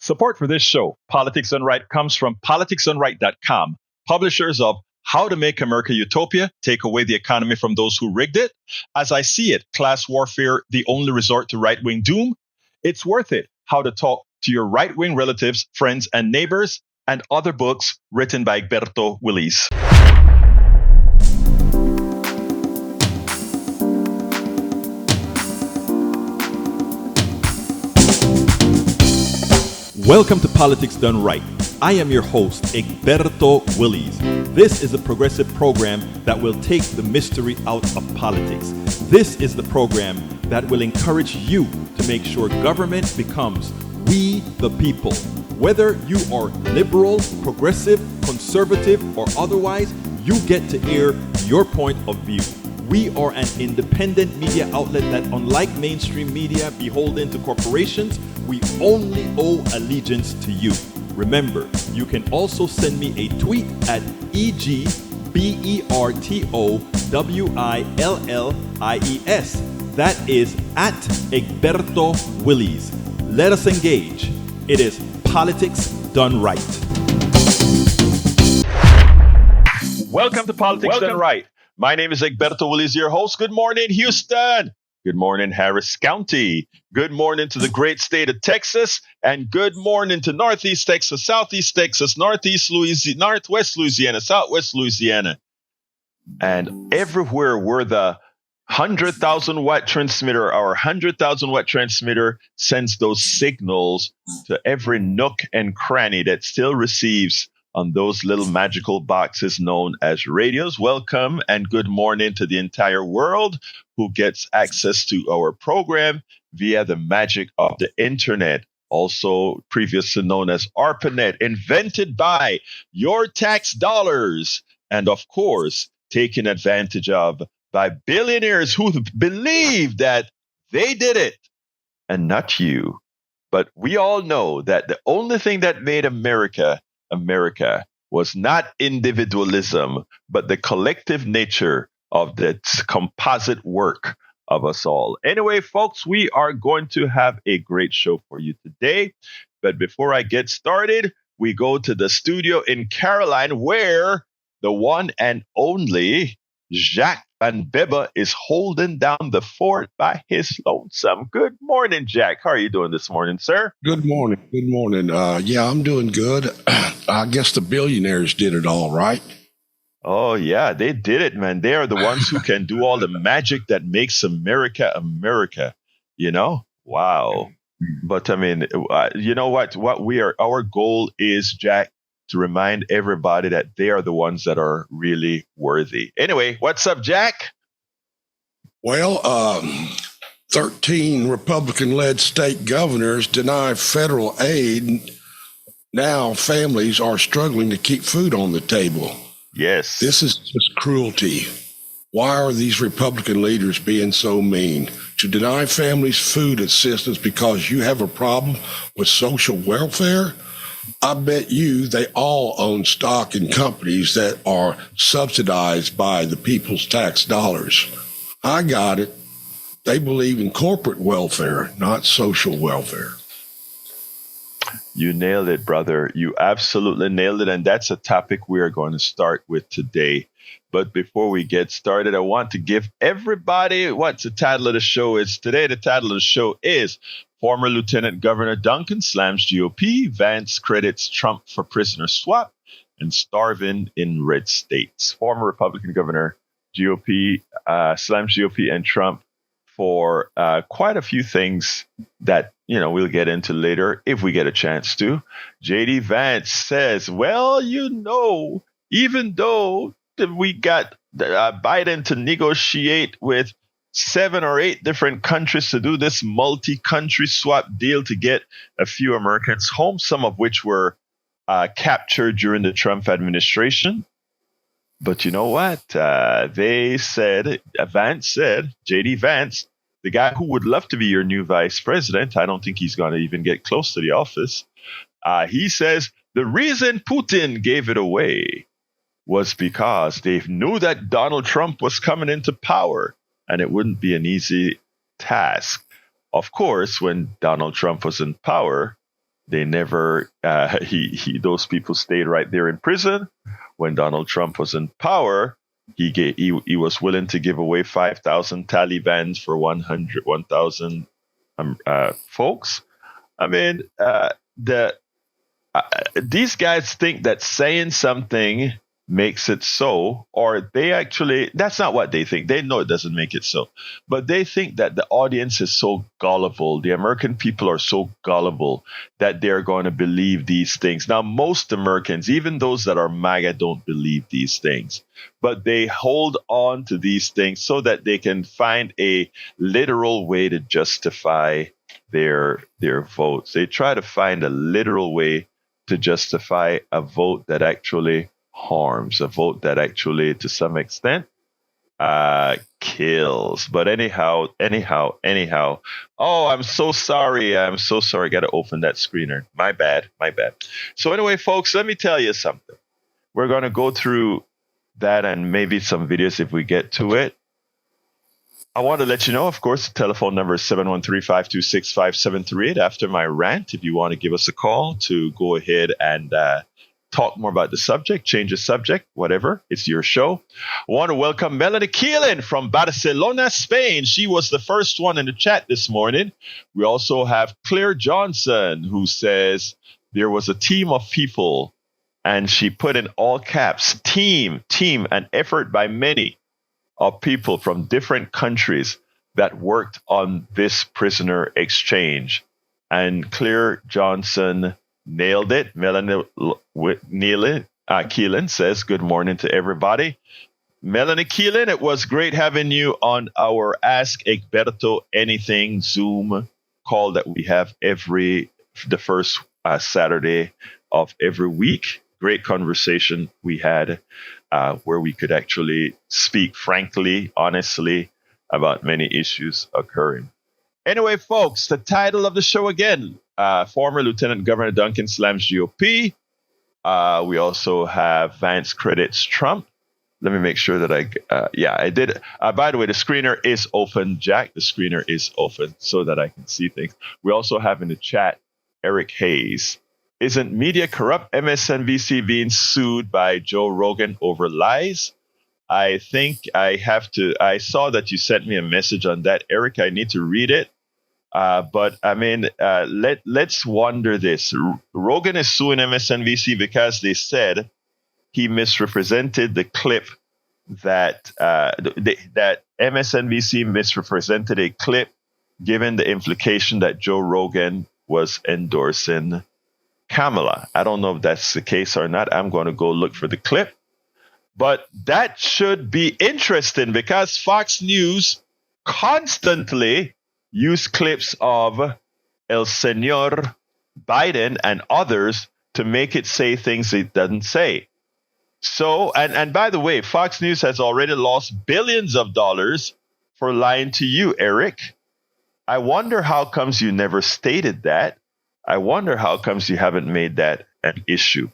Support for this show, Politics Done Right, comes from politicsdoneright.com, publishers of How to Make America Utopia, Take Away the Economy from Those Who Rigged It, As I See It, Class Warfare, The Only Resort to Right-Wing Doom, It's Worth It, How to Talk to Your Right-Wing Relatives, Friends, and Neighbors, and other books written by Egberto, Willies. Welcome to Politics Done Right. I am your host, Egberto Willies. This is a progressive program that will take the mystery out of politics. This is the program that will encourage you to make sure government becomes we the people. Whether you are liberal, progressive, conservative, or otherwise, you get to air your point of view. We are an independent media outlet that, unlike mainstream media beholden to corporations, we only owe allegiance to you. Remember, you can also send me a tweet at EGBERTOWILLIES. That is at Egberto Willies. Let us engage. It is Politics Done Right. Welcome to Politics Done Right. My name is Egberto Willies, your host. Good morning, Houston. Good morning, Harris County. Good morning to the great state of Texas. And good morning to Northeast Texas, Southeast Texas, Northeast Louisiana, Northwest Louisiana, Southwest Louisiana. And everywhere where the 100,000 watt transmitter, our 100,000 watt transmitter sends those signals to every nook and cranny that still receives on those little magical boxes known as radios. Welcome and good morning to the entire world who gets access to our program via the magic of the internet, also previously known as ARPANET, invented by your tax dollars, and of course, taken advantage of by billionaires who believe that they did it and not you. But we all know that the only thing that made America was not individualism, but the collective nature of the composite work of us all. Anyway, folks, we are going to have a great show for you today. But before I get started, we go to the studio in Caroline, where the one and only Jacques Van Bibba is holding down the fort by his lonesome. Good morning, Jack. How are you doing this morning, sir? Good morning. Good morning. Yeah, I'm doing good. I guess the billionaires did it all right. Oh, yeah, they did it, man. They are the ones who can do all the magic that makes America, America. You know? Wow. But I mean, you know what? Our goal is, Jack, to remind everybody that they are the ones that are really worthy. Anyway, what's up, Jack? Well, 13 Republican-led state governors deny federal aid. Now families are struggling to keep food on the table. Yes. This is just cruelty. Why are these Republican leaders being so mean? To deny families food assistance because you have a problem with social welfare? I bet you they all own stock in companies that are subsidized by the people's tax dollars. I got it. They believe in corporate welfare, not social welfare. You nailed it, brother. You absolutely nailed it. And that's a topic we are going to start with today. But before we get started, I want to give everybody what the title of the show is today. The title of the show is Former Lieutenant Governor Duncan slams GOP, Vance credits Trump for prisoner swap, and starving in red states. Former Republican Governor GOP slams GOP and Trump for quite a few things that, we'll get into later if we get a chance to. J.D. Vance says, well, even though we got Biden to negotiate with 7 or 8 different countries to do this multi-country swap deal to get a few Americans home, some of which were captured during the Trump administration. But you know what? They said, J.D. Vance, the guy who would love to be your new vice president, I don't think he's going to even get close to the office. He says the reason Putin gave it away was because they knew that Donald Trump was coming into power. And it wouldn't be an easy task. Of course, when Donald Trump was in power, They never, those people stayed right there in prison. When Donald Trump was in power, he was willing to give away 5,000 Talibans for 1,000 folks. I mean, these guys think that saying something makes it so, or that's not what they think. They know it doesn't make it so, but they think that the audience is so gullible. The American people are so gullible that they're going to believe these things. Now, most Americans, even those that are MAGA, don't believe these things, but they hold on to these things so that they can find a literal way to justify their votes. They try to find a literal way to justify a vote that actually harms, a vote that actually, to some extent, kills. But anyhow. Oh, I'm so sorry. Got to open that screener. My bad. So anyway, folks, let me tell you something. We're going to go through that and maybe some videos if we get to it. I want to let you know, of course, the telephone number is 713-526-5738. After my rant, if you want to give us a call to go ahead and talk more about the subject, change the subject, whatever, it's your show. I want to welcome Melanie Keelan from Barcelona, Spain. She was the first one in the chat this morning. We also have Claire Johnson, who says there was a team of people, and she put in all caps, team, an effort by many of people from different countries that worked on this prisoner exchange. And Claire Johnson nailed it. Melanie Keelan says, good morning to everybody. Melanie Keelan, it was great having you on our Ask Egberto Anything Zoom call that we have the first Saturday of every week. Great conversation we had where we could actually speak frankly, honestly about many issues occurring. Anyway, folks, the title of the show again, former Lieutenant Governor Duncan slams GOP. We also have Vance credits Trump. Let me make sure that I did. By the way, the screener is open, Jack. The screener is open so that I can see things. We also have in the chat, Eric Hayes. Isn't media corrupt? MSNBC being sued by Joe Rogan over lies? I think I saw that you sent me a message on that, Eric. I need to read it. But I mean, let's wonder this. Rogan is suing MSNBC because they said he misrepresented the clip that MSNBC misrepresented a clip, given the implication that Joe Rogan was endorsing Kamala. I don't know if that's the case or not. I'm going to go look for the clip. But that should be interesting because Fox News constantly use clips of El Señor Biden and others to make it say things it doesn't say. So, and by the way, Fox News has already lost billions of dollars for lying to you, Eric. I wonder how comes you never stated that. I wonder how comes you haven't made that an issue.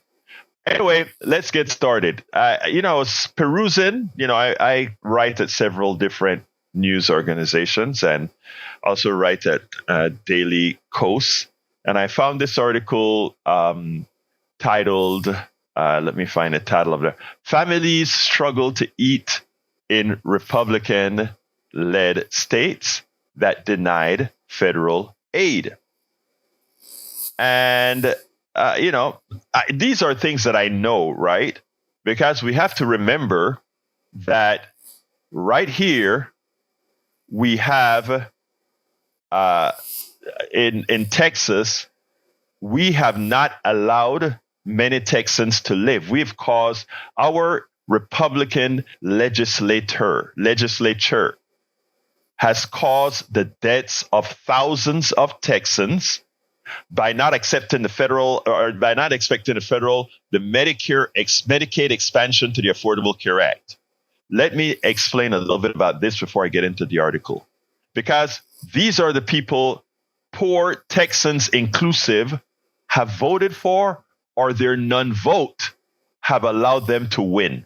Anyway, let's get started. Perusing, I write at several different news organizations and also write at Daily Kos. And I found this article titled, let me find the title of it, Families Struggle to Eat in Republican-Led States That Denied Federal Aid. And, these are things that I know, right? Because we have to remember that right here, we have in Texas, we have not allowed many Texans to live. We've caused our Republican legislature has caused the deaths of thousands of Texans by not accepting the Medicaid expansion to the Affordable Care Act. Let me explain a little bit about this before I get into the article, because these are the people, poor Texans inclusive, have voted for, or their non-vote have allowed them to win.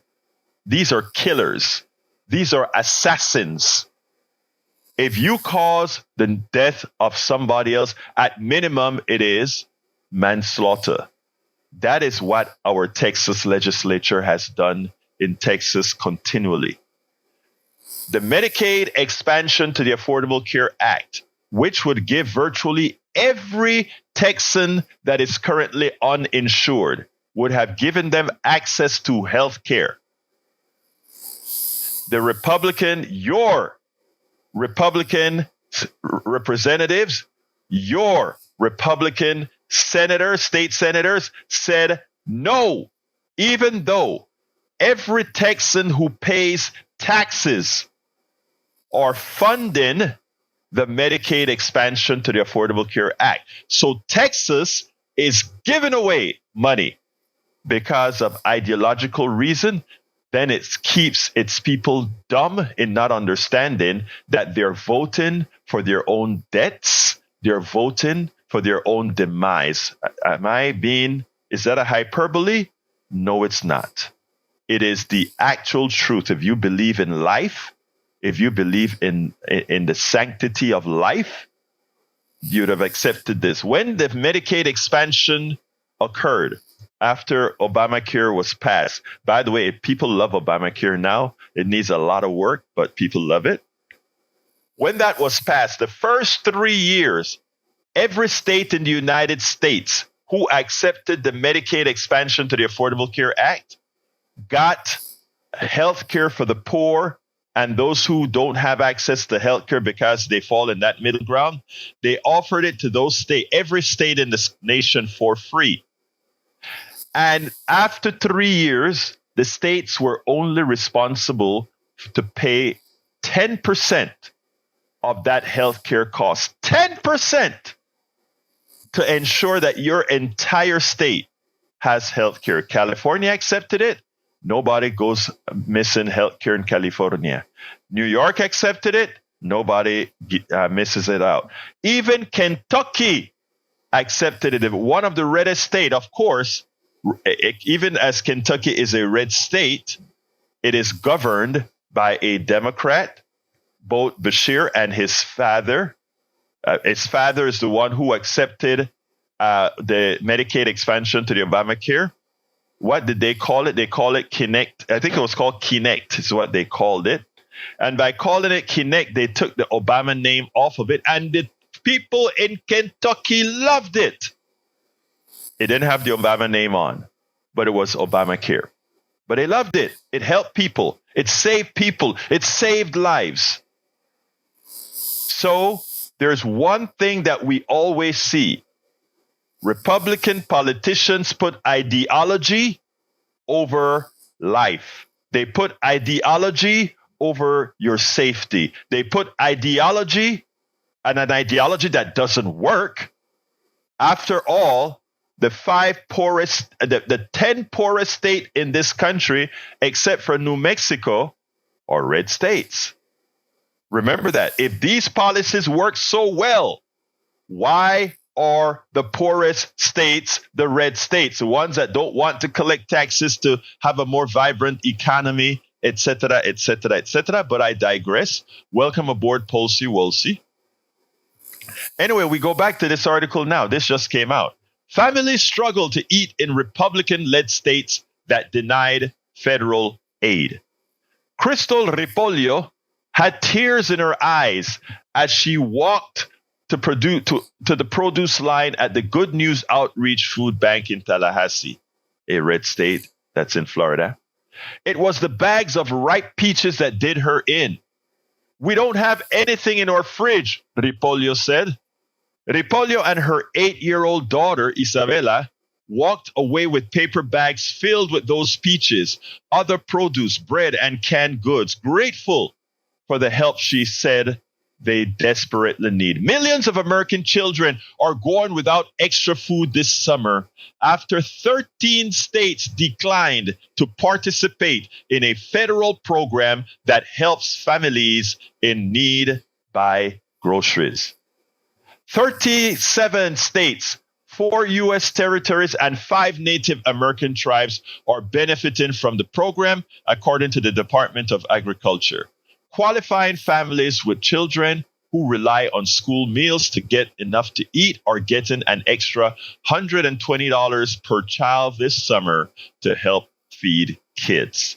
These are killers. These are assassins. If you cause the death of somebody else, at minimum, it is manslaughter. That is what our Texas legislature has done in Texas continually. The Medicaid expansion to the Affordable Care Act, which would give virtually every Texan that is currently uninsured, would have given them access to health care. The your Republican representatives, your Republican senators, state senators said no, even though every Texan who pays taxes are funding the Medicaid expansion to the Affordable Care Act. So Texas is giving away money because of ideological reason. Then it keeps its people dumb in not understanding that they're voting for their own debts. They're voting for their own demise. Is that a hyperbole? No, it's not. It is the actual truth. If you believe in life, if you believe in the sanctity of life, you'd have accepted this. When the Medicaid expansion occurred, after Obamacare was passed, by the way, people love Obamacare now. It needs a lot of work, but people love it. When that was passed, the first 3 years, every state in the United States who accepted the Medicaid expansion to the Affordable Care Act got health care for the poor and those who don't have access to health care because they fall in that middle ground. They offered it to those states, every state in this nation, for free. And after 3 years, the states were only responsible to pay 10% of that health care cost. 10% to ensure that your entire state has health care. California accepted it. Nobody goes missing health care in California. New York accepted it. Nobody misses it out. Even Kentucky accepted it. One of the reddest states, of course, even as Kentucky is a red state, it is governed by a Democrat, both Bashir and his father. His father is the one who accepted the Medicaid expansion to the Obamacare. What did they call it? They call it Kinect. I think it was called Kinect is what they called it. And by calling it Kinect, they took the Obama name off of it. And the people in Kentucky loved it. It didn't have the Obama name on, but it was Obamacare. But they loved it. It helped people. It saved people. It saved lives. So there's one thing that we always see. Republican politicians put ideology over life. They put ideology over your safety. They put ideology, and an ideology that doesn't work. After all, the 10 poorest state in this country, except for New Mexico, are red states. Remember that. If these policies work so well, why are the poorest states the red states, the ones that don't want to collect taxes to have a more vibrant economy, etc., etc., etc.? But I digress. Welcome aboard, Polsey Wolsey. Anyway, we go back to this article now. This just came out. Families struggle to eat in Republican-led states that denied federal aid. Crystal Ripollio had tears in her eyes as she walked to the produce line at the Good News Outreach Food Bank in Tallahassee, a red state that's in Florida. It was the bags of ripe peaches that did her in. We don't have anything in our fridge, Ripollio said. Ripollio and her 8-year-old daughter, Isabella, walked away with paper bags filled with those peaches, other produce, bread, and canned goods, grateful for the help she said they desperately need. Millions of American children are going without extra food this summer after 13 states declined to participate in a federal program that helps families in need buy groceries. 37 states, 4 U.S. territories, and 5 Native American tribes are benefiting from the program, according to the Department of Agriculture. Qualifying families with children who rely on school meals to get enough to eat are getting an extra $120 per child this summer to help feed kids.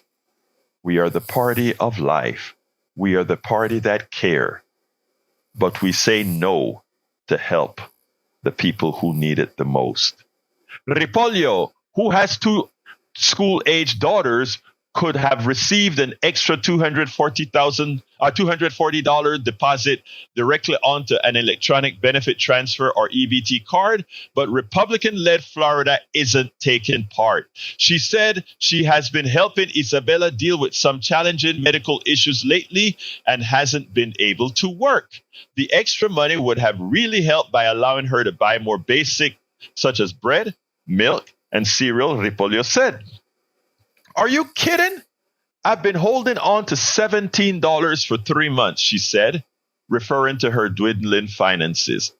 We are the party of life. We are the party that care. But we say no to help the people who need it the most. Ripollio, who has 2 school-age daughters, could have received an extra $240 deposit directly onto an electronic benefit transfer or EBT card, but Republican-led Florida isn't taking part. She said she has been helping Isabella deal with some challenging medical issues lately and hasn't been able to work. The extra money would have really helped by allowing her to buy more basic, such as bread, milk, and cereal, Ripollio said. Are you kidding? I've been holding on to $17 for 3 months, she said, referring to her dwindling finances.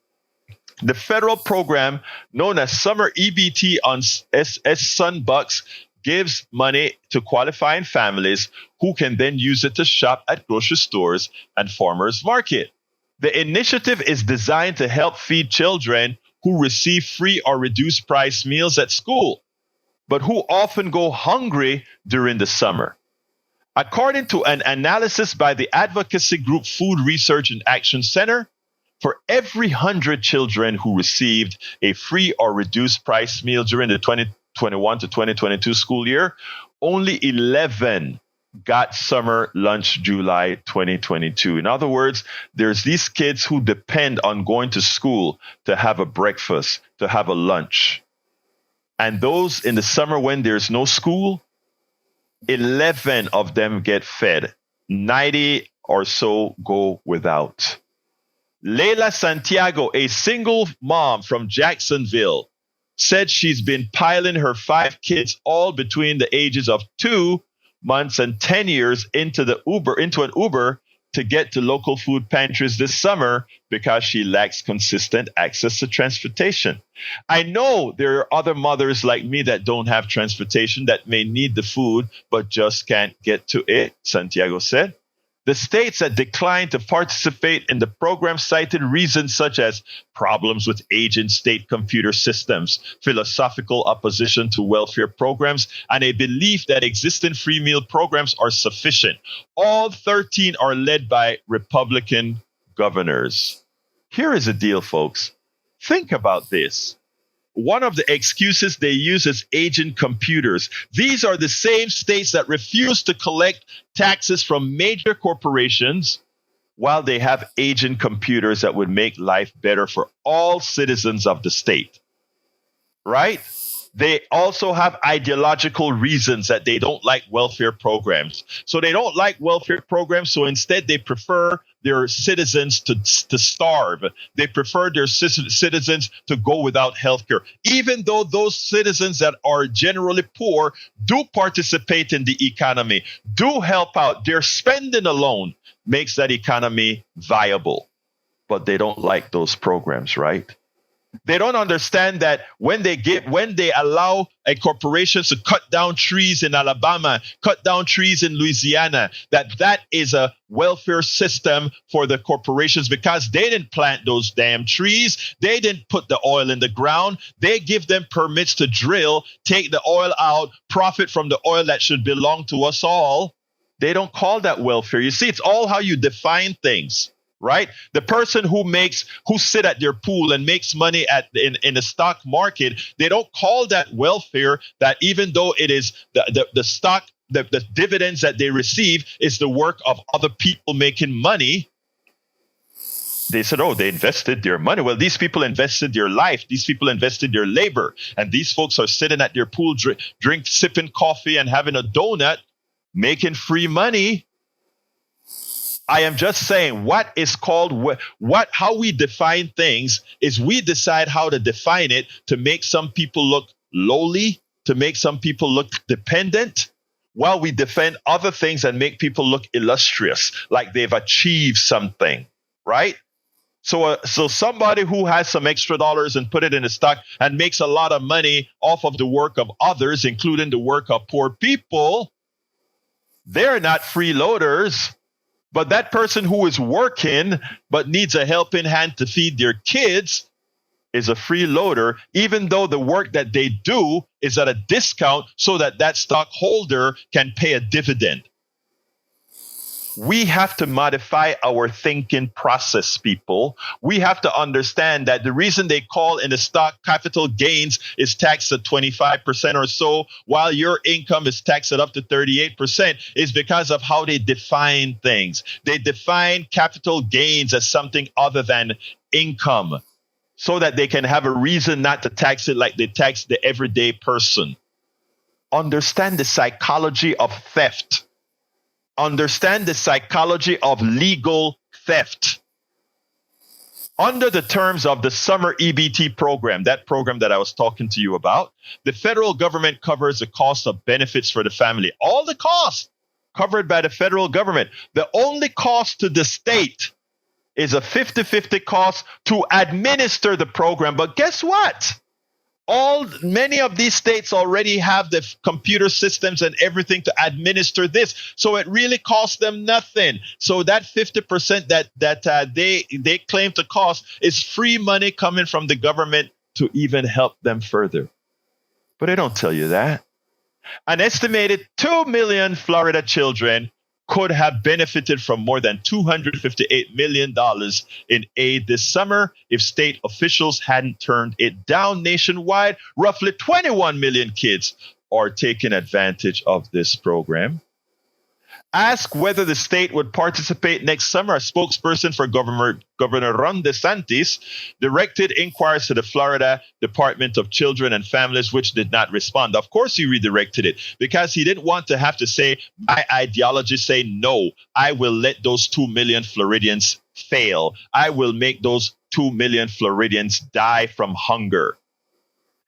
The federal program known as Summer EBT on Sunbucks gives money to qualifying families who can then use it to shop at grocery stores and farmers market. The initiative is designed to help feed children who receive free or reduced price meals at school, but who often go hungry during the summer. According to an analysis by the advocacy group Food Research and Action Center, for every 100 children who received a free or reduced price meal during the 2021 to 2022 school year, only 11 got summer lunch July 2022. In other words, there's these kids who depend on going to school to have a breakfast, to have a lunch. And those in the summer when there's no school, 11 of them get fed. 90 or so go without. Leila Santiago, a single mom from Jacksonville, said she's been piling her 5 kids all between the ages of 2 months and 10 years into an Uber to get to local food pantries this summer because she lacks consistent access to transportation. I know there are other mothers like me that don't have transportation that may need the food but just can't get to it, Santiago said. The states that declined to participate in the program cited reasons such as problems with aging state computer systems, philosophical opposition to welfare programs, and a belief that existing free meal programs are sufficient. All 13 are led by Republican governors. Here is the deal, folks. Think about this. One of the excuses they use is aging computers. These are the same states that refuse to collect taxes from major corporations while they have aging computers that would make life better for all citizens of the state. Right? They also have ideological reasons that they don't like welfare programs. So they don't like welfare programs, so instead they prefer their citizens to starve. They prefer their citizens to go without health care, even though those citizens that are generally poor do participate in the economy, do help out. Their spending alone makes that economy viable. But they don't like those programs, right? They don't understand that when they allow a corporation to cut down trees in Alabama, cut down trees in Louisiana, that is a welfare system for the corporations because they didn't plant those damn trees. They didn't put the oil in the ground. They give them permits to drill, take the oil out, profit from the oil that should belong to us all. They don't call that welfare. You see, it's all how you define things. Right? The person who sit at their pool and makes money in the stock market, they don't call that welfare. That even though it is the stock, the dividends that they receive is the work of other people making money. They said, oh, they invested their money. Well, these people invested their life. These people invested their labor. And these folks are sitting at their pool, sipping coffee and having a donut, making free money. I am just saying what is called how we define things is we decide how to define it to make some people look lowly, to make some people look dependent, while we defend other things and make people look illustrious, like they've achieved something, right? So somebody who has some extra dollars and put it in a stock and makes a lot of money off of the work of others, including the work of poor people, they're not freeloaders. But that person who is working but needs a helping hand to feed their kids is a freeloader, even though the work that they do is at a discount so that that stockholder can pay a dividend. We have to modify our thinking process, people. We have to understand that the reason they call in the stock capital gains is taxed at 25% or so, while your income is taxed at up to 38%, is because of how they define things. They define capital gains as something other than income, so that they can have a reason not to tax it like they tax the everyday person. Understand the psychology of theft. Understand the psychology of legal theft. Under the terms of the summer EBT program, that program that I was talking to you about, the federal government covers the cost of benefits for the family. All the costs covered by the federal government. The only cost to the state is a 50-50 cost to administer the program. But guess what? Many of these states already have the computer systems and everything to administer this, so it really costs them nothing. So that 50% that they claim to cost is free money coming from the government to even help them further. But they don't tell you that. An estimated 2 million Florida children could have benefited from more than $258 million in aid this summer if state officials hadn't turned it down. Nationwide, roughly 21 million kids are taking advantage of this program. Asked whether the state would participate next summer, a spokesperson for Governor Ron DeSantis directed inquiries to the Florida Department of Children and Families, which did not respond. Of course, he redirected it because he didn't want to have to say, my ideology say, no, I will let those 2 million Floridians fail. I will make those 2 million Floridians die from hunger.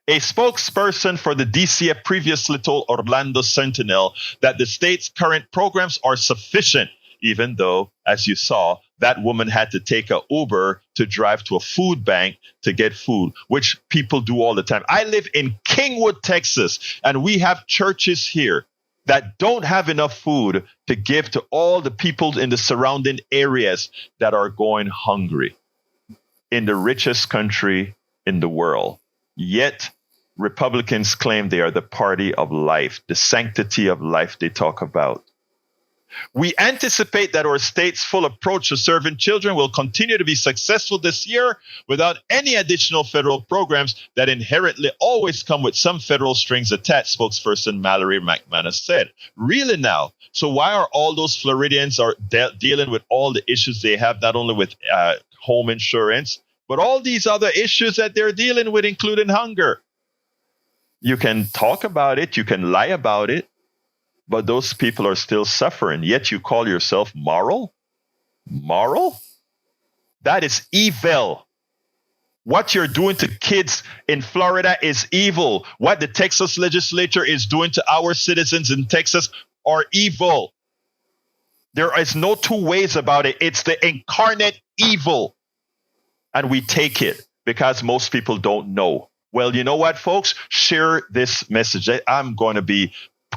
A spokesperson for the DCF previously told Orlando Sentinel that the state's current programs are sufficient, even though, as you saw, that woman had to take an Uber to drive to a food bank to get food, which people do all the time. I live in Kingwood, Texas, and we have churches here that don't have enough food to give to all the people in the surrounding areas that are going hungry in the richest country in the world. Yet, Republicans claim they are the party of life, the sanctity of life they talk about. We anticipate that our state's full approach to serving children will continue to be successful this year without any additional federal programs that inherently always come with some federal strings attached, spokesperson Mallory McManus said. Really now? So why are all those Floridians dealing with all the issues they have, not only with home insurance, but all these other issues that they're dealing with, including hunger? You can talk about it, you can lie about it, but those people are still suffering. Yet you call yourself moral? Moral? That is evil. What you're doing to kids in Florida is evil. What the Texas legislature is doing to our citizens in Texas are evil. There is no two ways about it. It's the incarnate evil. And we take it because most people don't know. Well, you know what, folks? Share this message. I'm going to be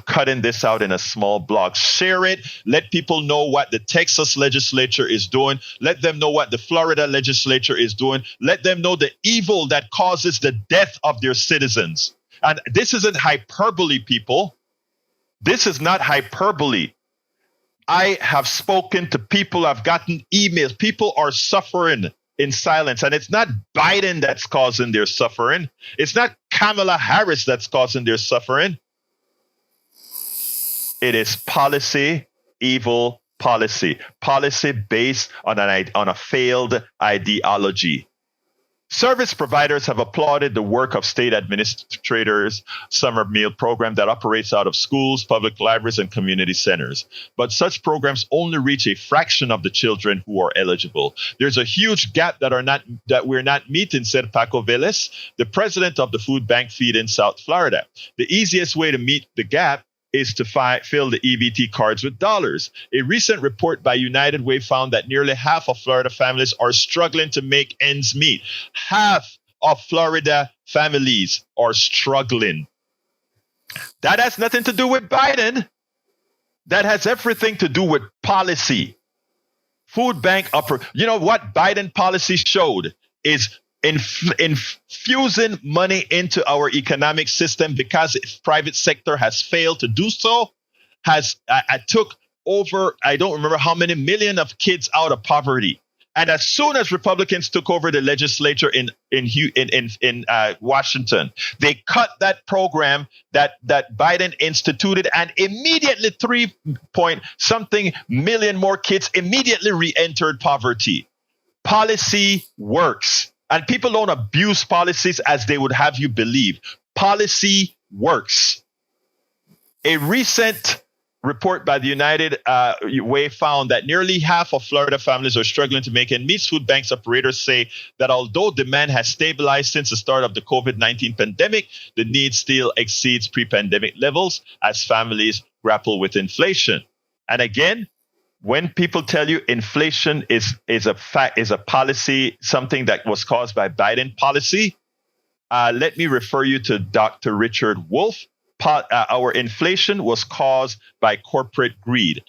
cutting this out in a small blog. Share it. Let people know what the Texas legislature is doing. Let them know what the Florida legislature is doing. Let them know the evil that causes the death of their citizens. And this isn't hyperbole, people. This is not hyperbole. I have spoken to people. I've gotten emails. People are suffering in silence. And it's not Biden that's causing their suffering. It's not Kamala Harris that's causing their suffering. It is policy, evil policy. Policy based on a failed ideology. Service providers have applauded the work of state administrators' summer meal program that operates out of schools, public libraries, and community centers. But such programs only reach a fraction of the children who are eligible. There's a huge gap that we're not meeting, said Paco Velez, the president of the food bank feed in South Florida. The easiest way to meet the gap is to fill the EBT cards with dollars. A recent report by United Way found that nearly half of Florida families are struggling to make ends meet. Half of Florida families are struggling. That has nothing to do with Biden. That has everything to do with policy. Food bank upper. You know what Biden policy showed is infusing money into our economic system because the private sector has failed to do so. I took over, I don't remember how many million of kids out of poverty. And as soon as Republicans took over the legislature in Washington, they cut that program that Biden instituted, and immediately 3-point-something million more kids immediately re-entered poverty. Policy works, and people don't abuse policies as they would have you believe. Policy works. A recent report by the United Way found that nearly half of Florida families are struggling to make ends meet. Food banks operators say that although demand has stabilized since the start of the COVID-19 pandemic, the need still exceeds pre-pandemic levels as families grapple with inflation. And again, when people tell you inflation is a policy, something that was caused by Biden policy, let me refer you to Dr. Richard Wolff. Our inflation was caused by corporate greed.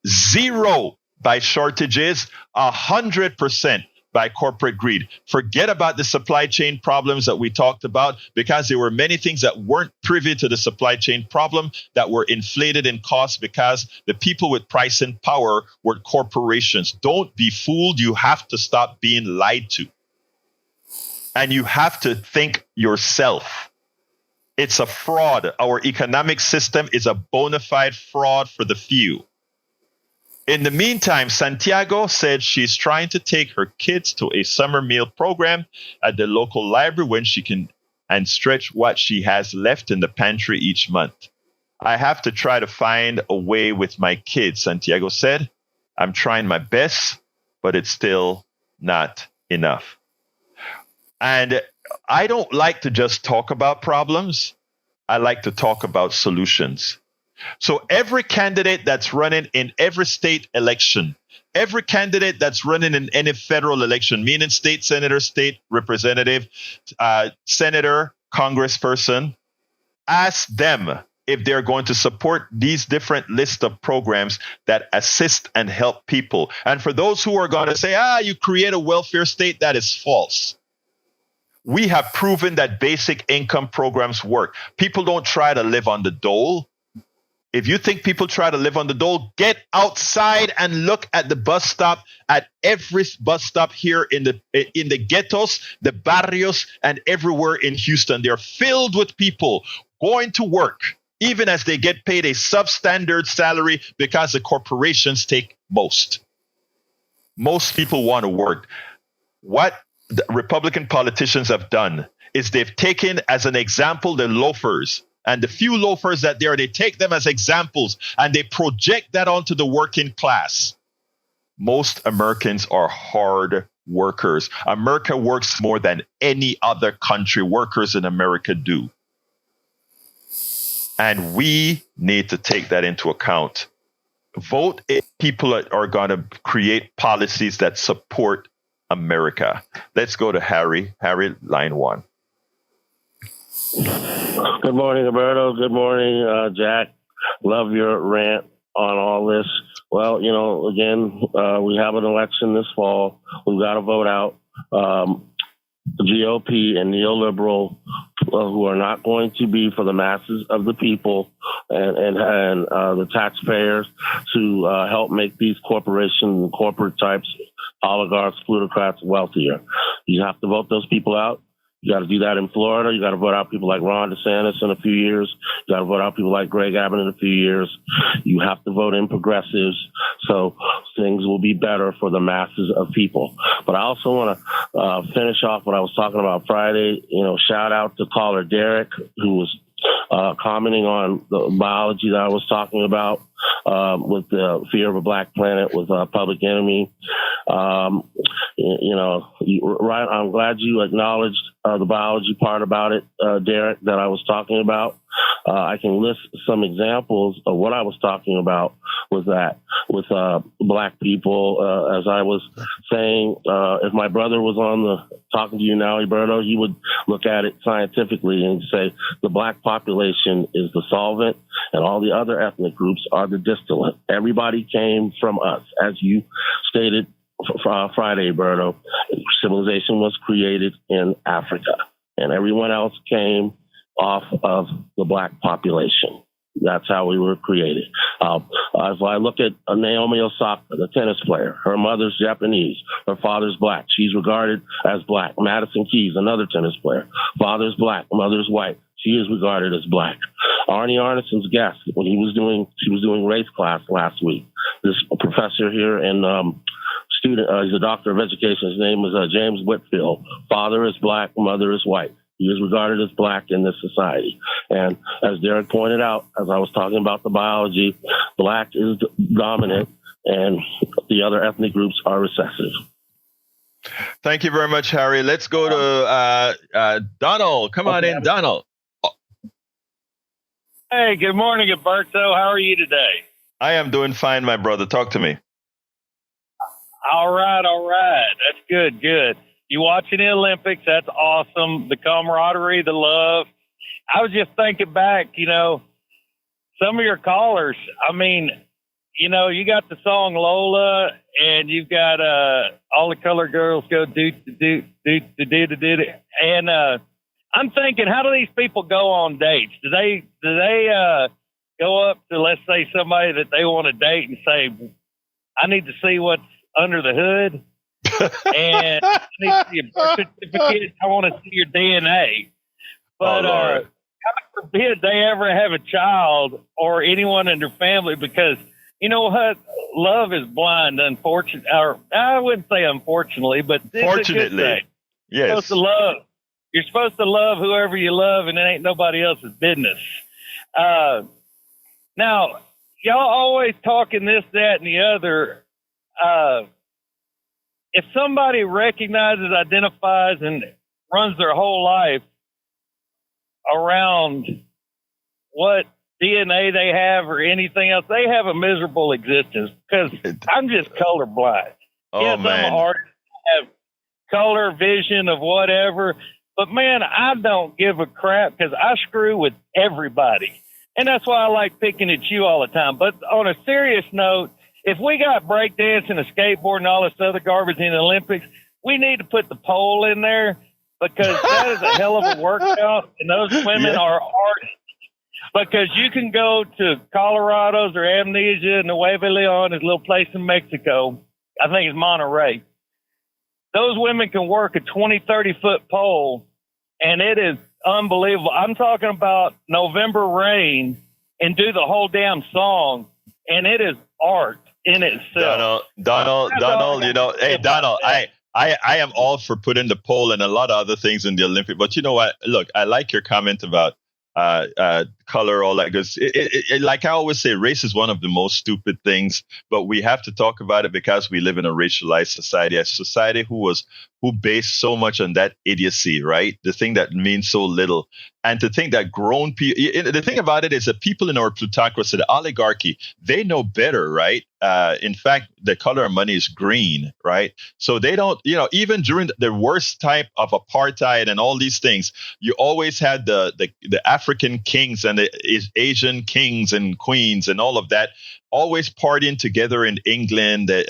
0 by shortages, 100% by corporate greed. Forget about the supply chain problems that we talked about, because there were many things that weren't privy to the supply chain problem that were inflated in cost because the people with pricing power were corporations. Don't be fooled. You have to stop being lied to. And you have to think yourself. It's a fraud. Our economic system is a bona fide fraud for the few. In the meantime, Santiago said she's trying to take her kids to a summer meal program at the local library when she can, and stretch what she has left in the pantry each month. I have to try to find a way with my kids, Santiago said. I'm trying my best, but it's still not enough. And I don't like to just talk about problems. I like to talk about solutions. So every candidate that's running in every state election, every candidate that's running in any federal election, meaning state senator, state representative, senator, congressperson, ask them if they're going to support these different lists of programs that assist and help people. And for those who are going to say, you create a welfare state, that is false. We have proven that basic income programs work. People don't try to live on the dole. If you think people try to live on the dole, get outside and look at the bus stop, at every bus stop here in the ghettos, the barrios, and everywhere in Houston. They're filled with people going to work, even as they get paid a substandard salary because the corporations take most. Most people want to work. What the Republican politicians have done is they've taken as an example the loafers, and the few loafers that there, they take them as examples and they project that onto the working class. Most Americans are hard workers. America works more than any other country. Workers in America do. And we need to take that into account. Vote if people are going to create policies that support America. Let's go to Harry. Harry, line 1. Good morning, Egberto. Good morning, Jack. Love your rant on all this. Well, again, we have an election this fall. We've got to vote out the GOP and neoliberal who are not going to be for the masses of the people and the taxpayers to help make these corporations and corporate types, oligarchs, plutocrats wealthier. You have to vote those people out. You got to do that in Florida. You got to vote out people like Ron DeSantis in a few years. You got to vote out people like Greg Abbott in a few years. You have to vote in progressives so things will be better for the masses of people. But I also want to finish off what I was talking about Friday. Shout out to caller Derek, who was commenting on the biology that I was talking about with the Fear of a Black Planet with Public Enemy. Right. I'm glad you acknowledged the biology part about it, Derek, that I was talking about. I can list some examples of what I was talking about with that, with black people. As I was saying, if my brother was on the talking to you now, Egberto, he would look at it scientifically and say the black population is the solvent and all the other ethnic groups are the distillate. Everybody came from us, as you stated Friday, Egberto. Civilization was created in Africa, and everyone else came off of the black population. That's how we were created. If I look at Naomi Osaka, the tennis player, her mother's Japanese, her father's black. She's regarded as black. Madison Keys, another tennis player, father's black, mother's white. She is regarded as black. Arnie Arneson's guest, when she was doing race class last week. This professor here in student, he's a doctor of education. His name is James Whitfield. Father is black, mother is white. He is regarded as black in this society. And as Derek pointed out, as I was talking about the biology, black is dominant and the other ethnic groups are recessive. Thank you very much, Harry. Let's go to Donald. Come on in, Donald. Hey, good morning, Egberto. How are you today? I am doing fine, my brother. Talk to me. All right. That's good. You watching the Olympics? That's awesome. The camaraderie, the love. I was just thinking back, some of your callers. I mean, you got the song Lola, and you've got all the color girls go do. And I'm thinking, how do these people go on dates? Do they go up to, let's say, somebody that they want to date and say, I need to see what's under the hood? And I need to see your birth certificate. I want to see your DNA. But God forbid they ever have a child or anyone in their family, because you know what? Love is blind, unfortunately. Or I wouldn't say unfortunately, but fortunately. Yes. You're supposed to love whoever you love, and it ain't nobody else's business. Now, y'all always talking this, that, and the other. If somebody recognizes, identifies, and runs their whole life around what DNA they have or anything else, they have a miserable existence, because I'm just colorblind. Oh, yes, man. I'm an artist. I have color vision of whatever. But, man, I don't give a crap, because I screw with everybody. And that's why I like picking at you all the time. But on a serious note, if we got breakdancing and skateboard and all this other garbage in the Olympics, we need to put the pole in there, because that is a hell of a workout, and those women are artists. Because you can go to Colorado's or Amnesia, Nuevo Leon, is a little place in Mexico. I think it's Monterrey. Those women can work a 20, 30-foot pole, and it is unbelievable. I'm talking about November Rain, and do the whole damn song, and it is art in itself. Donald, hey, Donald, I am all for putting the pole and a lot of other things in the Olympics. But you know what? Look, I like your comment about color, all that. Because like I always say, race is one of the most stupid things, but we have to talk about it because we live in a racialized society, a society who based so much on that idiocy, right? The thing that means so little. And to think that grown people, the thing about it is that people in our plutocracy, the oligarchy, they know better, right? In fact, the color of money is green, right? So they don't, even during the worst type of apartheid and all these things, you always had the African kings and the Asian kings and queens and all of that always partying together in England. It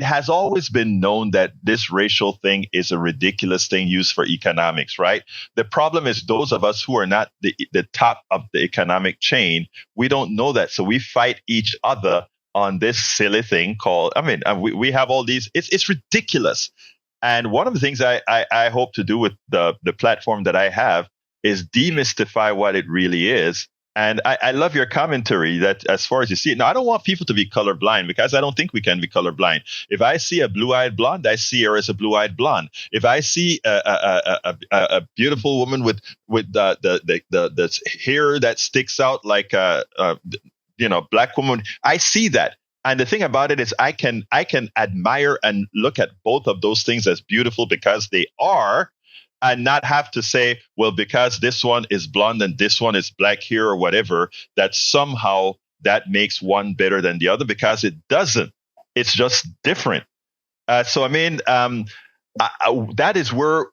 has always been known that this racial thing is a ridiculous thing used for economics, right? The problem is those of us who are not the top of the economic chain, we don't know that. So we fight each other on this silly thing called, we have all these, it's ridiculous. And one of the things I hope to do with the platform that I have is demystify what it really is. And I love your commentary that as far as you see it. Now, I don't want people to be colorblind, because I don't think we can be colorblind. If I see a blue-eyed blonde, I see her as a blue-eyed blonde. If I see a beautiful woman with the hair that sticks out like black woman, I see that. And the thing about it is I can admire and look at both of those things as beautiful because they are. and not have to say, well, because this one is blonde and this one is black here or whatever, that somehow that makes one better than the other, because it doesn't. It's just different. So I mean, that is where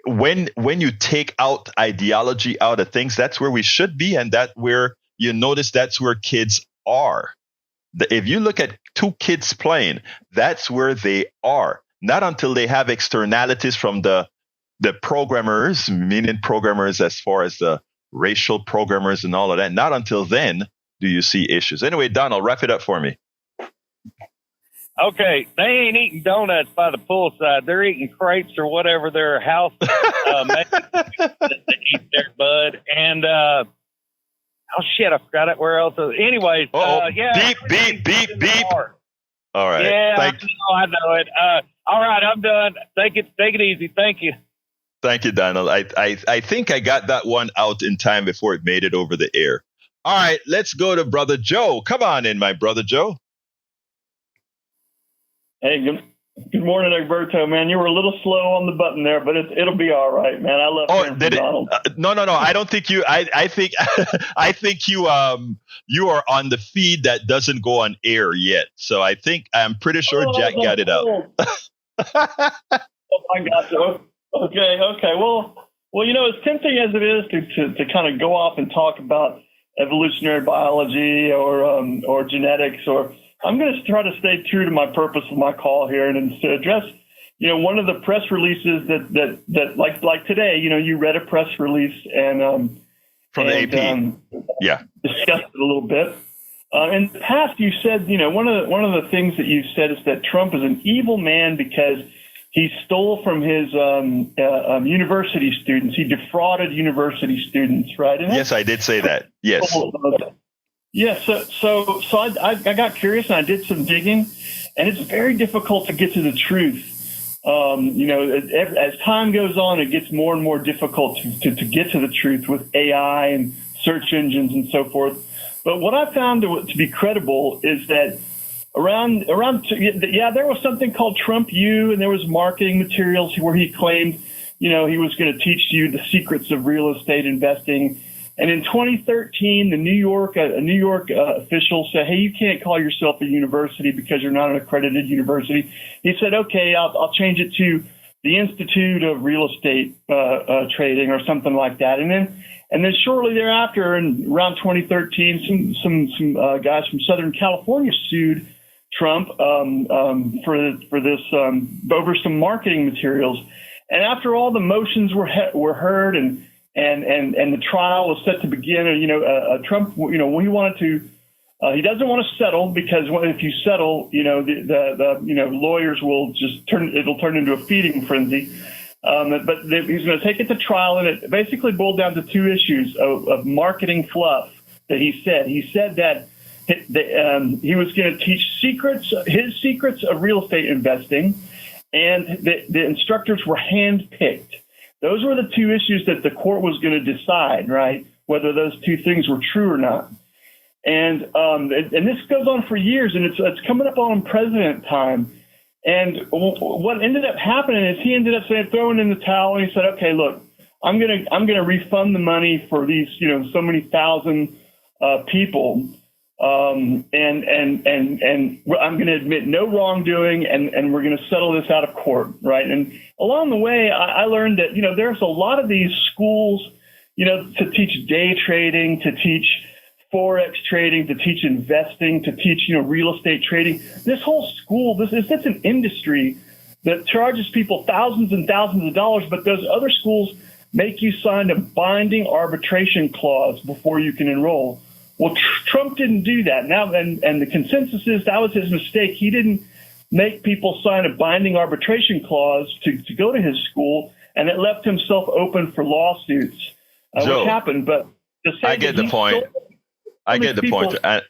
when you take out ideology out of things, that's where we should be, and that where you notice that's where kids are. If you look at two kids playing, that's where they are. Not until they have externalities from the programmers, meaning programmers as far as the racial programmers and all of that. Not until then do you see issues. Anyway, Donald, wrap it up for me. Okay, they ain't eating donuts by the poolside. They're eating crepes or whatever their house makes that they eat there, bud. And oh shit, I forgot it. Where else? Anyways, yeah. Beep. All right. Yeah, I know it. All right, I'm done. Take it easy. Thank you. Thank you, Donald. I think I got that one out in time before it made it over the air. All right, let's go to Brother Joe. Come on in, my Brother Joe. Hey, good morning, Egberto, man. You were a little slow on the button there, but it'll be all right, man. I love Donald. No. I don't think you. I think I think you you are on the feed that doesn't go on air yet. So I'm pretty sure Jack got it out. I got you. Okay. Well, as tempting as it is to kind of go off and talk about evolutionary biology or genetics, or I'm going to try to stay true to my purpose of my call here, and to address, one of the press releases that like today, you read a press release and from the AP, discussed it a little bit. In the past, you said, one of the things that you said is that Trump is an evil man because he stole from his university students. He defrauded university students, right? And yes, I did say that. Yes. Yeah, so I got curious and I did some digging, and it's very difficult to get to the truth. As time goes on, it gets more and more difficult to get to the truth with AI and search engines and so forth. But what I found to be credible is that there was something called Trump U, and there was marketing materials where he claimed, he was going to teach you the secrets of real estate investing. And in 2013, a New York official said, "Hey, you can't call yourself a university because you're not an accredited university." He said, "Okay, I'll change it to the Institute of Real Estate Trading or something like that." And then shortly thereafter, in around 2013, some guys from Southern California sued Trump for this over some marketing materials. And after all the motions were heard and the trial was set to begin, Trump, he wanted to, he doesn't want to settle, because if you settle, the lawyers will it'll turn into a feeding frenzy. But he's going to take it to trial, and it basically boiled down to two issues of marketing fluff that he said. He said that he was going to teach his secrets of real estate investing, and the instructors were handpicked. Those were the two issues that the court was going to decide, right, whether those two things were true or not. And this goes on for years, and it's coming up on president time. And what ended up happening is he ended up throwing in the towel, and he said, "Okay, look, I'm gonna refund the money for these, so many thousand people, and I'm gonna admit no wrongdoing, and we're gonna settle this out of court, right?" And along the way, I learned that there's a lot of these schools, to teach day trading, to teach Forex trading, to teach investing, to teach, real estate trading. This whole school, it's an industry that charges people thousands and thousands of dollars, but those other schools make you sign a binding arbitration clause before you can enroll. Well, Trump didn't do that. Now, and the consensus is that was his mistake. He didn't make people sign a binding arbitration clause to go to his school, and it left himself open for lawsuits, Joe, which happened. But I get the point. I get the point. I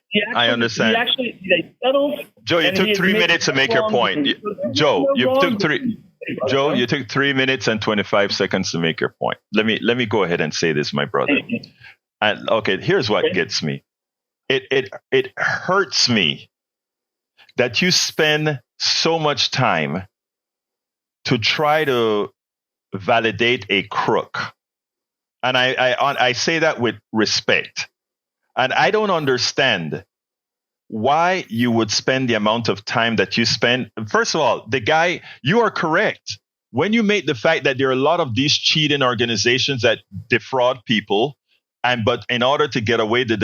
understand. They settled. Joe, you took 3 minutes to make your point. Joe, you took 3 minutes and 25 seconds to make your point. Let me go ahead and say this, my brother. And okay, here's what gets me. It hurts me that you spend so much time to try to validate a crook. And I say that with respect. And I don't understand why you would spend the amount of time that you spend. First of all, the guy, you are correct. When you make the fact that there are a lot of these cheating organizations that defraud people, but in order to get away with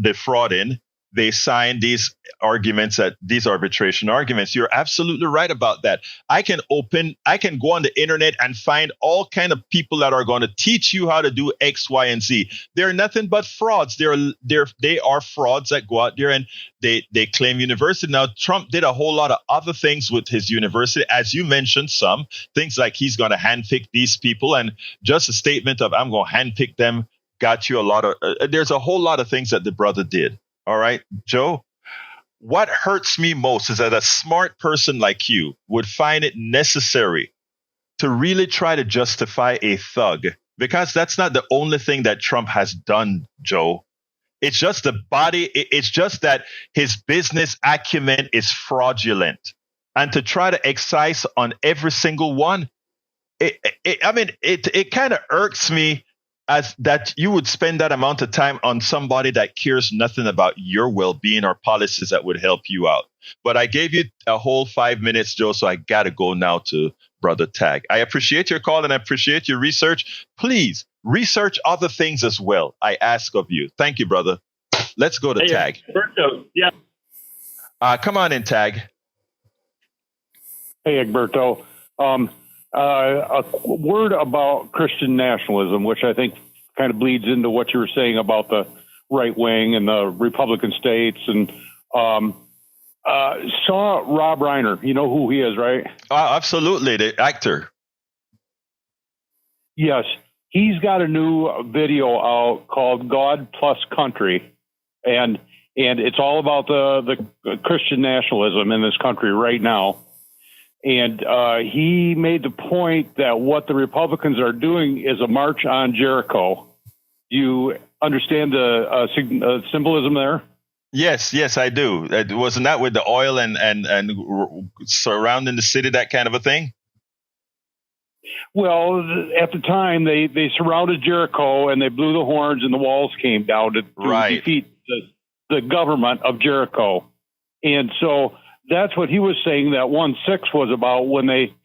defrauding, they sign these arbitration arguments. You're absolutely right about that. I can go on the internet and find all kind of people that are going to teach you how to do X, Y, and Z. They're nothing but frauds. They are frauds that go out there and they claim university. Now, Trump did a whole lot of other things with his university, as you mentioned, some things like he's going to handpick these people, and just a statement of I'm going to handpick them got you a lot of. There's a whole lot of things that the brother did. All right, Joe, what hurts me most is that a smart person like you would find it necessary to really try to justify a thug, because that's not the only thing that Trump has done, Joe. It's just the body. It's just that his business acumen is fraudulent. And to try to excise on every single one, it kind of irks me as that you would spend that amount of time on somebody that cares nothing about your well-being or policies that would help you out. But I gave you a whole 5 minutes, Joe, so I got to go now to Brother Tag. I appreciate your call and I appreciate your research. Please research other things as well, I ask of you. Thank you, brother. Let's go to Tag. Egberto, yeah. Come on in, Tag. Hey, Egberto. A word about Christian nationalism, which I think kind of bleeds into what you were saying about the right wing and the Republican states. And saw Rob Reiner. You know who he is, right? Absolutely, the actor. Yes. He's got a new video out called God Plus Country. And it's all about the Christian nationalism in this country right now. And he made the point that what the Republicans are doing is a march on Jericho. Do you understand the symbolism there? Yes, I do. Wasn't that with the oil and surrounding the city, that kind of a thing? Well, at the time, they surrounded Jericho and they blew the horns and the walls came down to defeat the government of Jericho. And so that's what he was saying that 1-6 was about when they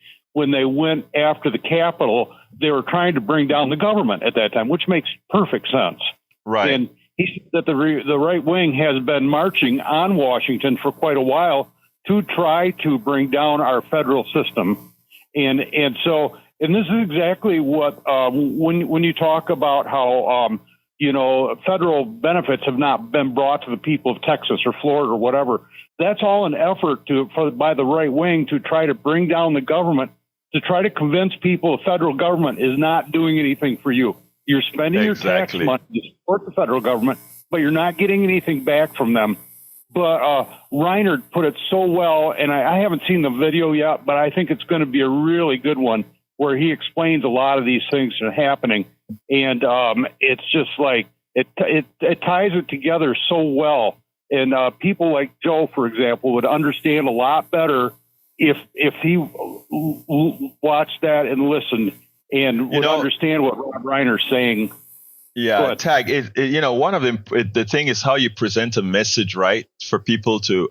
went after the Capitol. They were trying to bring down the government at that time, which makes perfect sense. Right. And he said that the right wing has been marching on Washington for quite a while to try to bring down our federal system. And this is exactly what when you talk about how federal benefits have not been brought to the people of Texas or Florida or whatever. That's all an effort by the right wing to try to bring down the government, to try to convince people the federal government is not doing anything for you. You're spending your tax money to support the federal government, but you're not getting anything back from them. But Reiner put it so well, and I haven't seen the video yet, but I think it's going to be a really good one where he explains a lot of these things that are happening. And it's just like it ties it together so well. And people like Joe, for example, would understand a lot better if he watched that and listened and would understand what Rob Reiner's saying. Yeah, Tag. One of them. The thing is how you present a message, right, for people to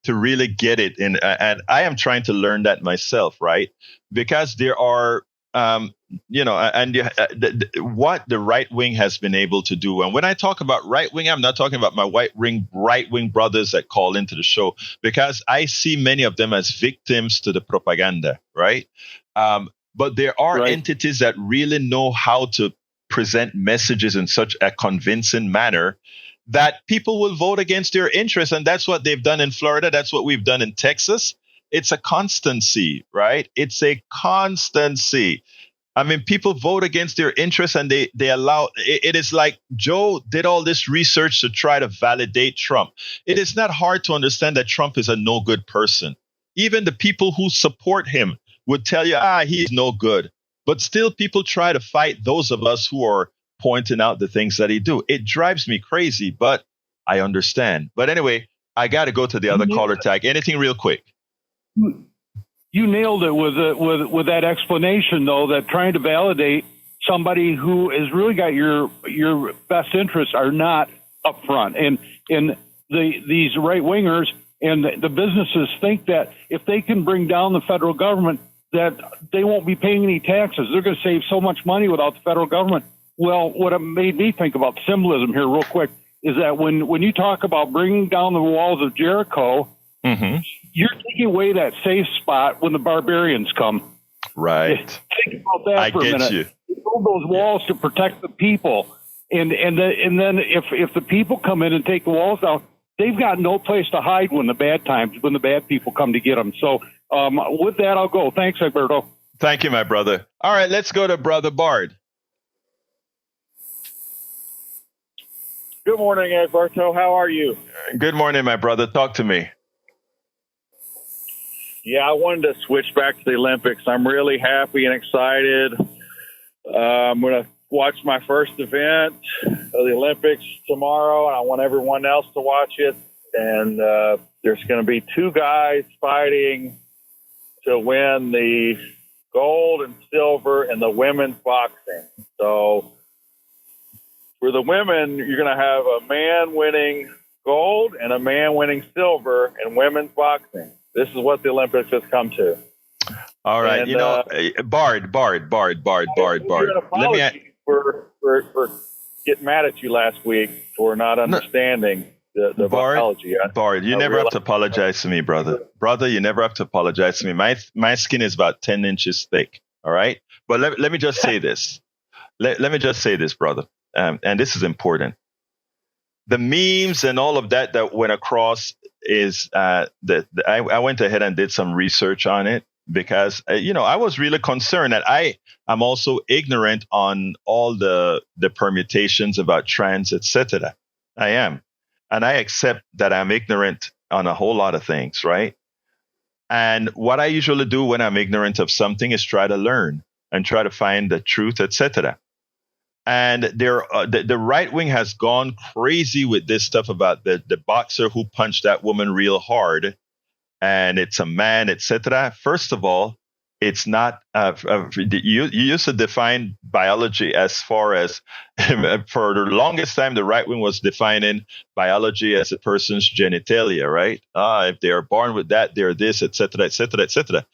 really get it. And I am trying to learn that myself, right, because there are. What the right wing has been able to do. And when I talk about right wing, I'm not talking about my right wing brothers that call into the show, because I see many of them as victims to the propaganda, right? But there are entities that really know how to present messages in such a convincing manner that people will vote against their interests. And that's what they've done in Florida. That's what we've done in Texas. It's a constancy, right? It's a constancy. I mean, people vote against their interests and they allow it is like Joe did all this research to try to validate Trump. It is not hard to understand that Trump is a no good person. Even the people who support him would tell you, he's no good. But still, people try to fight those of us who are pointing out the things that he do. It drives me crazy, but I understand. But anyway, I got to go to the other caller, Tag. Anything real quick? you nailed it with that explanation, though, that trying to validate somebody who has really got your best interests are not up front. And these right wingers and the businesses think that if they can bring down the federal government, that they won't be paying any taxes. They're going to save so much money without the federal government. Well, what it made me think about the symbolism here real quick is that when you talk about bringing down the walls of Jericho, you're taking away that safe spot when the barbarians come. Right. Think about that for a minute. You. Build those walls to protect the people. And then if the people come in and take the walls down, they've got no place to hide when the bad people come to get them. So with that, I'll go. Thanks, Egberto. Thank you, my brother. All right, let's go to Brother Bard. Good morning, Egberto. How are you? Good morning, my brother. Talk to me. Yeah, I wanted to switch back to the Olympics. I'm really happy and excited. I'm going to watch my first event of the Olympics tomorrow, and I want everyone else to watch it. And there's going to be two guys fighting to win the gold and silver in the women's boxing. So for the women, you're going to have a man winning gold and a man winning silver in women's boxing. This is what the Olympics has come to. All right, and, Bard. Let me for getting mad at you last week for not understanding the biology. Bard, you never have to apologize to me, brother. Brother, you never have to apologize to me. My skin is about 10 inches thick. All right, but let me just say this. Let me just say this, brother, and this is important. The memes and all of that went across is that I went ahead and did some research on it because I was really concerned that I'm also ignorant on all the permutations about trans, etc. I am, and I accept that I'm ignorant on a whole lot of things, right? And what I usually do when I'm ignorant of something is try to learn and try to find the truth, etc. And the right wing has gone crazy with this stuff about the boxer who punched that woman real hard, and it's a man, etc. First of all, it's not. You used to define biology as far as for the longest time, the right wing was defining biology as a person's genitalia, right? If they are born with that, they're this, etc., etc., etc.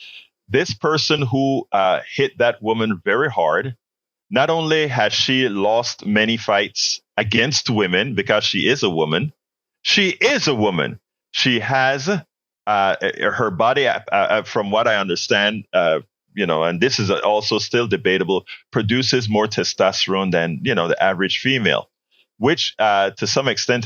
This person who hit that woman very hard. Not only has she lost many fights against women because she is a woman, she has her body, from what I understand, and this is also still debatable, produces more testosterone than, the average female, which to some extent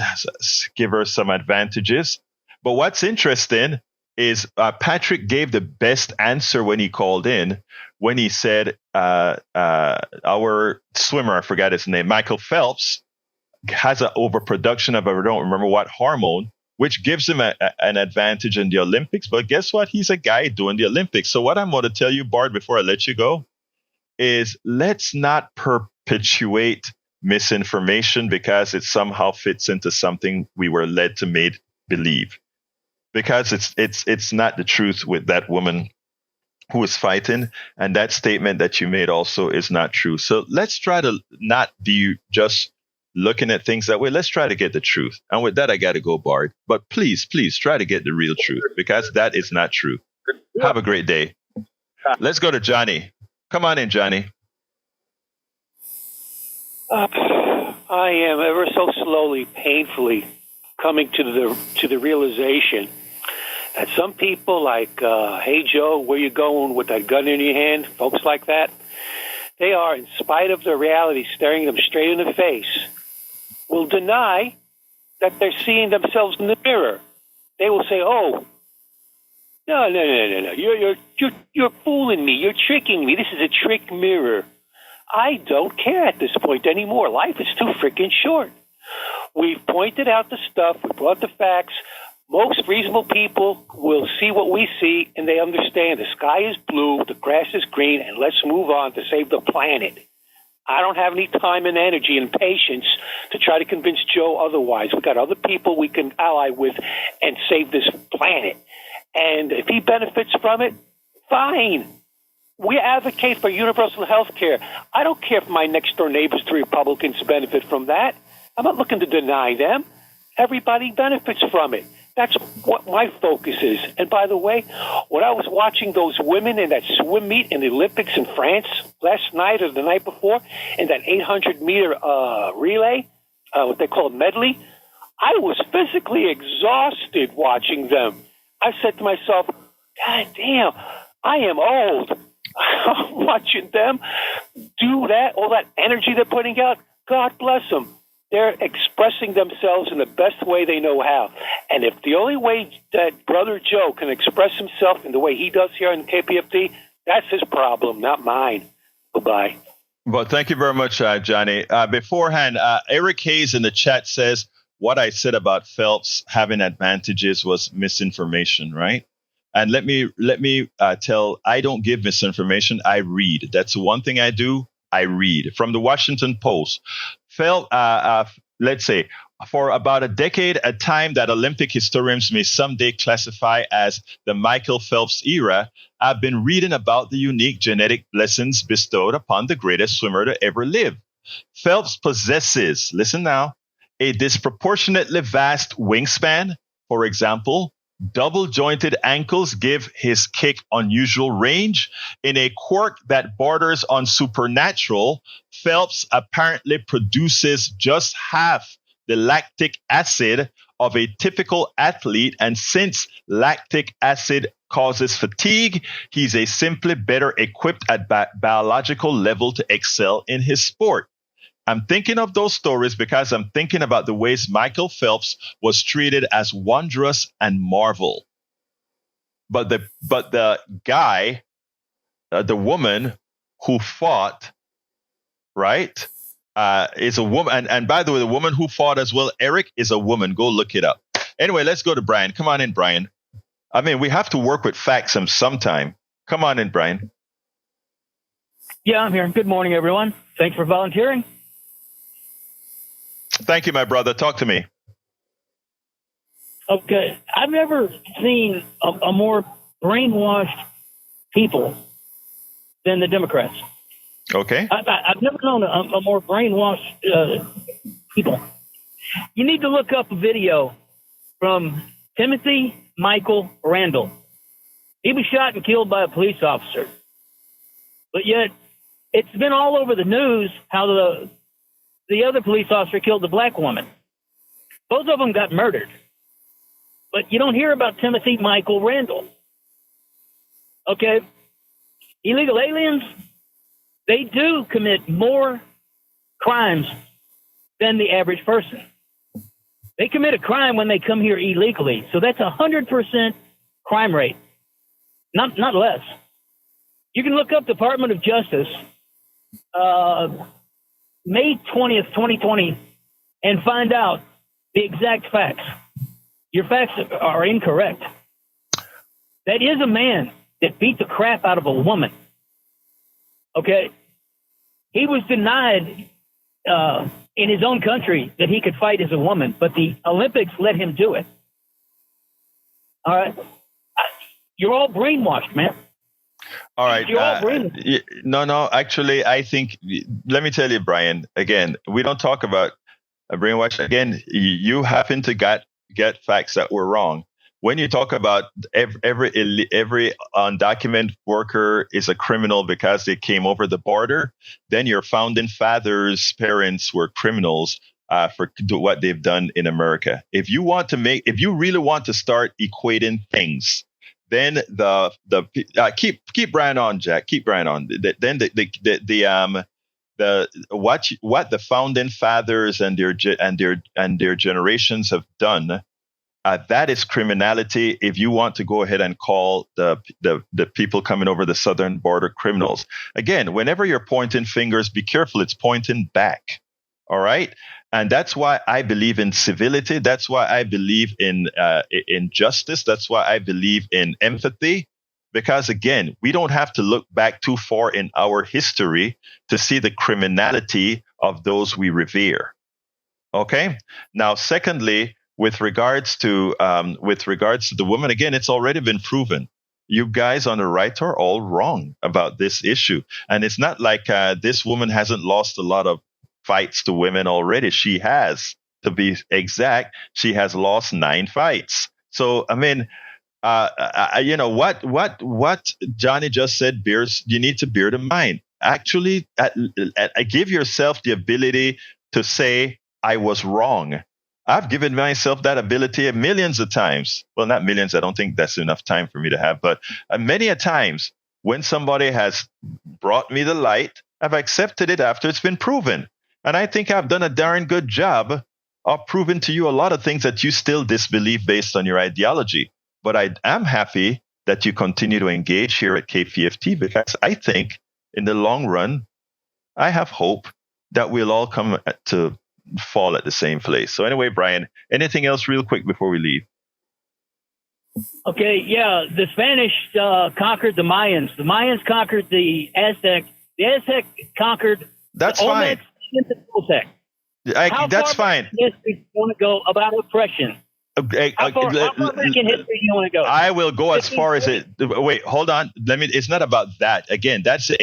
give her some advantages. But what's interesting is Patrick gave the best answer when he called in, when he said our swimmer, I forgot his name, Michael Phelps, has an overproduction of, I don't remember what hormone, which gives him an advantage in the Olympics. But guess what? He's a guy doing the Olympics. So what I'm going to tell you, Bart, before I let you go, is let's not perpetuate misinformation because it somehow fits into something we were led to believe. Because it's not the truth with that woman who is fighting, and that statement that you made also is not true. So let's try to not be just looking at things that way. Let's try to get the truth. And with that, I got to go, Bard. But please try to get the real truth, because that is not true. Have a great day. Let's go to Johnny. Come on in, Johnny. I am ever so slowly, painfully coming to the realization that some people like, hey, Joe, where you going with that gun in your hand? Folks like that, they are, in spite of their reality staring them straight in the face, will deny that they're seeing themselves in the mirror. They will say, oh, no, you're fooling me. You're tricking me. This is a trick mirror. I don't care at this point anymore. Life is too freaking short. We've pointed out the stuff. We brought the facts. Most reasonable people will see what we see, and they understand the sky is blue, the grass is green, and let's move on to save the planet. I don't have any time and energy and patience to try to convince Joe otherwise. We've got other people we can ally with and save this planet. And if he benefits from it, Fine. We advocate for universal health care. I don't care if my next door neighbors, the Republicans, benefit from that. I'm not looking to deny them. Everybody benefits from it. That's what my focus is. And by the way, when I was watching those women in that swim meet in the Olympics in France last night or the night before, in that 800-meter relay, what they call a medley, I was physically exhausted watching them. I said to myself, God damn, I am old. Watching them do that, all that energy they're putting out, God bless them. They're expressing themselves in the best way they know how. And if the only way that Brother Joe can express himself in the way he does here in KPFT, that's his problem, not mine. Bye-bye. Well, thank you very much, Johnny. Beforehand, Eric Hayes in the chat says, what I said about Phelps having advantages was misinformation, right? And let me tell, I don't give misinformation. I read. That's the one thing I do. I read. From the Washington Post, Phelps, let's say, for about a decade, a time that Olympic historians may someday classify as the Michael Phelps era, I've been reading about the unique genetic blessings bestowed upon the greatest swimmer to ever live. Phelps possesses, listen now, a disproportionately vast wingspan. For example, double-jointed ankles give his kick unusual range. In a quirk that borders on supernatural, Phelps apparently produces just half the lactic acid of a typical athlete, and since lactic acid causes fatigue, he's a simply better equipped at biological level to excel in his sport. I'm thinking of those stories because I'm thinking about the ways Michael Phelps was treated as wondrous and marvel. But the guy, the woman who fought, right, is a woman. And by the way, the woman who fought as well, Eric, is a woman. Go look it up. Anyway, let's go to Brian. Come on in, Brian. I mean, we have to work with facts sometime. Come on in, Brian. Yeah, I'm here. Good morning, everyone. Thanks for volunteering. Thank you, my brother. Talk to me. Okay. I've never seen a more brainwashed people than the Democrats. Okay. I've never known a more brainwashed people. You need to look up a video from Timothy Michael Randall. He was shot and killed by a police officer. But yet, it's been all over the news how the other police officer killed the black woman. Both of them got murdered. But you don't hear about Timothy Michael Randall. Okay? Illegal aliens, they do commit more crimes than the average person. They commit a crime when they come here illegally. So that's 100% crime rate. Not less. You can look up Department of Justice, May 20th, 2020, and find out the exact facts. Your facts are incorrect. That is a man that beat the crap out of a woman. Okay? He was denied in his own country that he could fight as a woman, but the Olympics let him do it. All right? You're all brainwashed, man. All right. No, actually, I think, let me tell you, Brian, again, we don't talk about brainwash. Again, you happen to get facts that were wrong. When you talk about every undocumented worker is a criminal because they came over the border, then your founding fathers' parents were criminals for what they've done in America. If you really want to start equating things, then keep Brian on, Jack. Keep Brian on. Then what the founding fathers and their generations have done, that is criminality. If you want to go ahead and call the people coming over the southern border criminals, again, whenever you're pointing fingers, be careful. It's pointing back. All right. And that's why I believe in civility. That's why I believe in justice. That's why I believe in empathy. Because, again, we don't have to look back too far in our history to see the criminality of those we revere. OK, now, secondly, with regards to the woman, again, it's already been proven you guys on the right are all wrong about this issue. And it's not like this woman hasn't lost a lot of fights to women already. She has, to be exact, she has lost 9 fights. So, I mean, what Johnny just said bears, you need to bear in mind. Actually, give yourself the ability to say, I was wrong. I've given myself that ability millions of times. Well, not millions. I don't think that's enough time for me to have, but many a times when somebody has brought me the light, I've accepted it after it's been proven. And I think I've done a darn good job of proving to you a lot of things that you still disbelieve based on your ideology. But I am happy that you continue to engage here at KPFT, because I think in the long run, I have hope that we'll all come to fall at the same place. So anyway, Brian, anything else real quick before we leave? Okay, yeah, the Spanish conquered the Mayans. The Mayans conquered the Aztec. The Aztec conquered That's the fine. That's fine. Yes, we want to go about oppression. How far back in history do you want to go? I will go as far as it. Wait, hold on. It's not about that. Again, that's a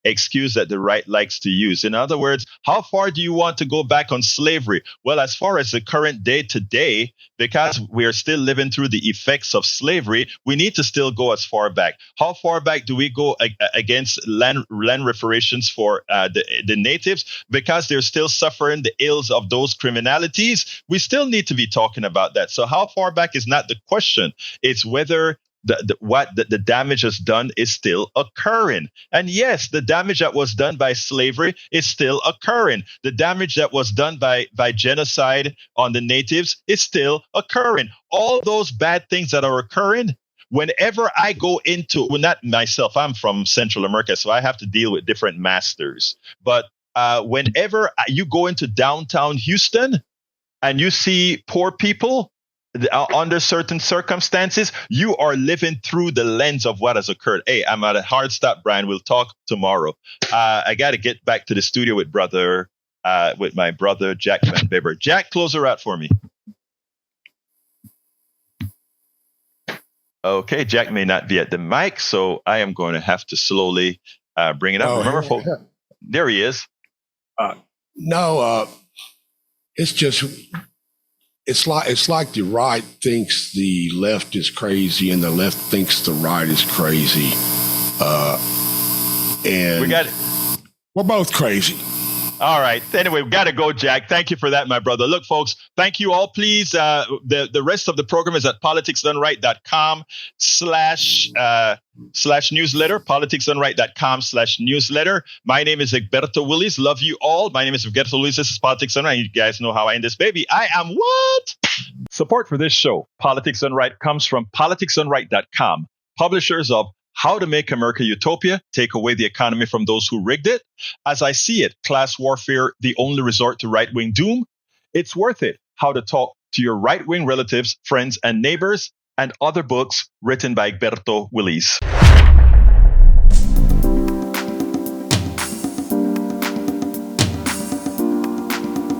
excuse that the right likes to use. In other words, how far do you want to go back on slavery? Well, as far as the current day today, because we are still living through the effects of slavery, we need to still go as far back. How far back do we go against land reparations for the natives? Because they're still suffering the ills of those criminalities. We still need to be talking about that. So how far back is not the question. It's whether the damage has done is still occurring. And yes, the damage that was done by slavery is still occurring. The damage that was done by genocide on the natives is still occurring. All those bad things that are occurring, whenever I go into, well, not myself, I'm from Central America, so I have to deal with different masters. But whenever you go into downtown Houston and you see poor people, under certain circumstances, you are living through the lens of what has occurred. Hey, I'm at a hard stop, Brian. We'll talk tomorrow. I got to get back to the studio with my brother, Jack Van Bibber. Jack, close her out for me. Okay, Jack may not be at the mic, so I am going to have to slowly bring it up. Remember, folks, there he is. It's just... It's like the right thinks the left is crazy and the left thinks the right is crazy. And we're both crazy. All right. Anyway, we got to go, Jack. Thank you for that, my brother. Look, folks, thank you all. Please, the rest of the program is at politicsdoneright.com/newsletter, politicsdoneright.com/newsletter. My name is Egberto Willies. Love you all. My name is Egberto Willies. This is Politics Done Right. You guys know how I end this, baby. I am what? Support for this show, Politics Done Right, comes from politicsdoneright.com, publishers of How to Make America Utopia, Take Away the Economy from Those Who Rigged It. As I See It, Class Warfare, The Only Resort to Right-Wing Doom. It's Worth It, How to Talk to Your Right-Wing Relatives, Friends, and Neighbors, and other books written by Egberto Willies.